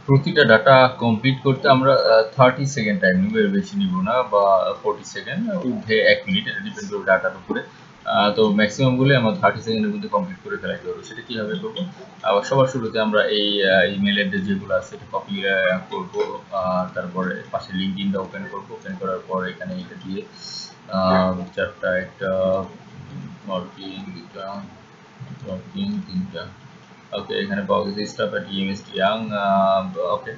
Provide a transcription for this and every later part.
প্রতিটা data complete করতে আমরা 30 সেকেন্ড টাইম নিব, এর বেশি নিব না, বা 40 সেকেন্ড, ঊর্ধ্বে 1 মিনিট, এটা ডিপেন্ড করবে ডাটার উপরে। তো ম্যাক্সিমাম গুলো আমরা 30 সেকেন্ডের মধ্যে কমপ্লিট করে ফেলাইতে পারবো। সেটা কিভাবে করবো? আবার সবার শুরুতে আমরা এই ইমেল অ্যাড্রেস যেগুলো আছে এটা কপি করব, তারপরে পাশে লিঙ্কডইনটা ওপেন করব। ওপেন করার পর এখানে এটা দিয়ে চারটা, একটা ওয়ার্কিং, দুটা ওয়ার্কিং, তিনটা। ওকে, এখানে পাওয়া গেছে স্টাফ এট ইএমএস ইয়াং। ওকে,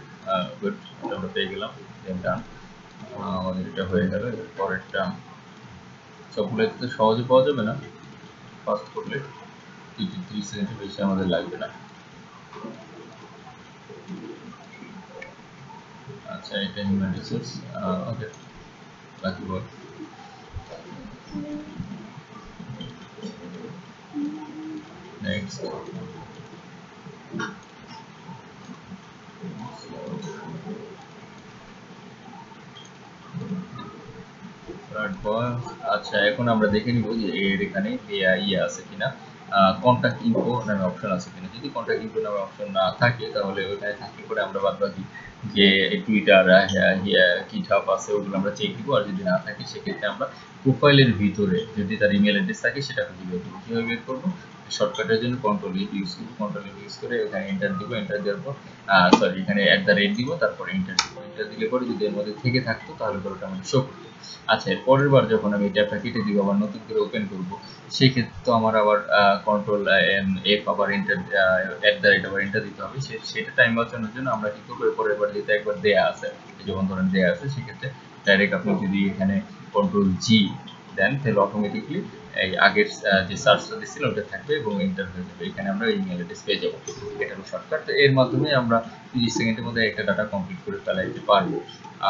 গুড, এটা আমরা পেয়ে গেলাম। দেন ডান, আমাদের এটা হয়ে গেল। পরেরটা সবগুলো তো সহজে পাওয়া যাবে না, ফাস্ট করলে 30 সেকেন্ডের বেশি আমাদের লাগবে না। আচ্ছা, এটা হিউম্যান রিসোর্স। ওকে, বাকি বল। নেক্সট, তারপর আচ্ছা, এখন আমরা দেখে নিব যে এর এখানে ইয়ে আছে কিনা, কন্ট্যাক্ট ইনফো নামে অপশন আছে কিনা। যদি কন্ট্যাক্ট ইনফো নামে অপশন না থাকে তাহলে ওখানে থাকলে পরে আমরা বাদ বাকি যে টুইটার, গিটহাব আছে ওগুলো আমরা চেক দিব। আর যদি না থাকে সেক্ষেত্রে আমরা প্রোফাইলের ভিতরে যদি তার ইমেল অ্যাড্রেস থাকে সেটা খুঁজে বের করবো। কীভাবে বের করবো? শর্টকাটের জন্য কন্ট্রোল ইউজ করবো। কন্ট্রোল ইউজ করে এখানে এন্টার দিব। এন্টার দেওয়ার পর সরি, এখানে @ দিব, তারপর এন্টার দিব। এন্টার দিলে পরে যদি এর মধ্যে থেকে থাকতো তাহলে পরে ওটা আমাদের শো করতো। আচ্ছা, এর পরের বার যখন আমি এই ট্যাবটা কেটে দিব, আবার নতুন করে ওপেন করব, সেই ক্ষেত্রে তো আমার আবার কন্ট্রোল এফ আবার এন্টার, আবার এন্টার দিতে হবে। সেটা টাইম বাঁচানোর জন্য আমরা কি করবো, পরের বার যেটা একবার দেয়া আছে, যখন ধরেন দেয়া আছে, সেক্ষেত্রে ডাইরেক্ট আপনি যদি এখানে কন্ট্রোল জি দেন তাহলে অটোমেটিকলি এই আগের যে সার্চটা দিচ্ছিল ওটা থাকবে এবং এন্টার হয়ে যাবে। এখানে আমরা ইমেল অ্যাড্রেস পেয়ে যাবো। এটা হলো শর্টকাট। এর মাধ্যমে আমরা 30 সেকেন্ডের মধ্যে একটা ডাটা কমপ্লিট করে ফেলাইতে পারবো।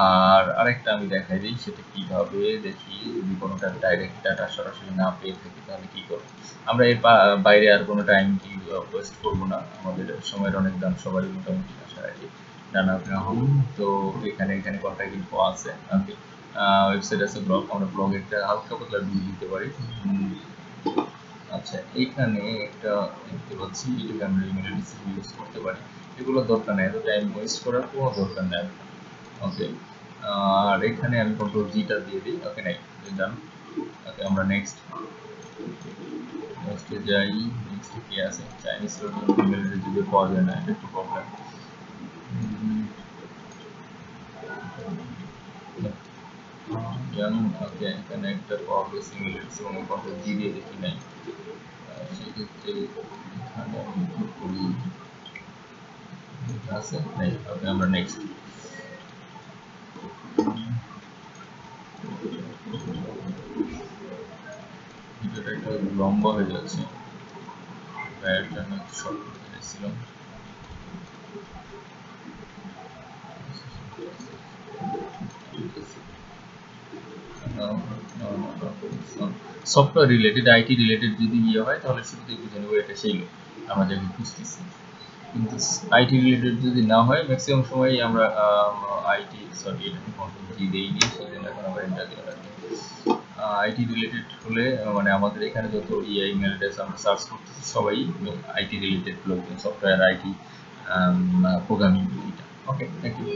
আর আরেকটা আমি দেখাই দিই, সেটা কিভাবে দেখি। যদি কোনোটা ডাইরেক্ট ডাটা সরাসরি না পেয়ে থাকি তাহলে কি করবো? আমরা এর বাইরে আর কোনো টাইম কি ওয়েস্ট করবো না। আমাদের সময়ের অনেক দাম, সবারই মোটামুটি আশা রাখি। ডানা হোম, তো এখানে কন্ট্যাক্ট ইনফো আছে। ওকে, ওয়েবসাইট আছে, ব্লগ, আমরা ব্লগে একটা হালকা পাতলা ভিউ দিতে পারি। আচ্ছা, এখানে একটা দেখতে পাচ্ছি, এটাকে আমরা ইমেল অ্যাড্রেস ইউজ করতে পারি। এগুলো দরকার নেই, এত টাইম ওয়েস্ট করার কোনো দরকার নেই। ওকে, আর এখানে আমি কন্ট্রোল জিটা দিয়ে দিই। ওকে, নাই, ডান। ওকে, আমরা নেক্সটে যাই। নেক্সটে কি আছে? চাইনিজ ইমেল অ্যাড্রেস পাওয়া যায় না, এটা একটু প্রবলেম। ওকে, এখানে একটা পাওয়া গেছে ইমেল অ্যাড্রেস এবং কন্ট্রোল জি দিয়ে দেখি নাই। সেক্ষেত্রে এখানে আমি কি করি? আছে নাই। ওকে, আমরা নেক্সট। ভিডিওটা একটু লম্বা হয়ে যাচ্ছে, ব্যায়ারটা আমি একটু শর্ট করতে চাইছিলাম। সফটওয়্যার রিলেটেড, আইটি রিলেটেড যদি ইয়ে হয় তাহলে শুরুতেই বুঝে নেবো এটা সেই লোক আমরা যাকে খুঁজতেছি। কিন্তু আইটি রিলেটেড যদি না হয়, ম্যাক্সিমাম সময়ই আমরা আইটি, সরি এটা কন্ট্রোল জি দেইনি, সেই জন্য এখন আবার এন্টার দেওয়া লাগবে। আইটি রিলেটেড হলে মানে আমাদের এখানে যত ইমেল অ্যাড্রেস আমরা সার্চ করতেছি সবাই আইটি রিলেটেড লোকজন, সফটওয়্যার, আইটি, প্রোগ্রামিং, এটা। ওকে, থ্যাংক ইউ।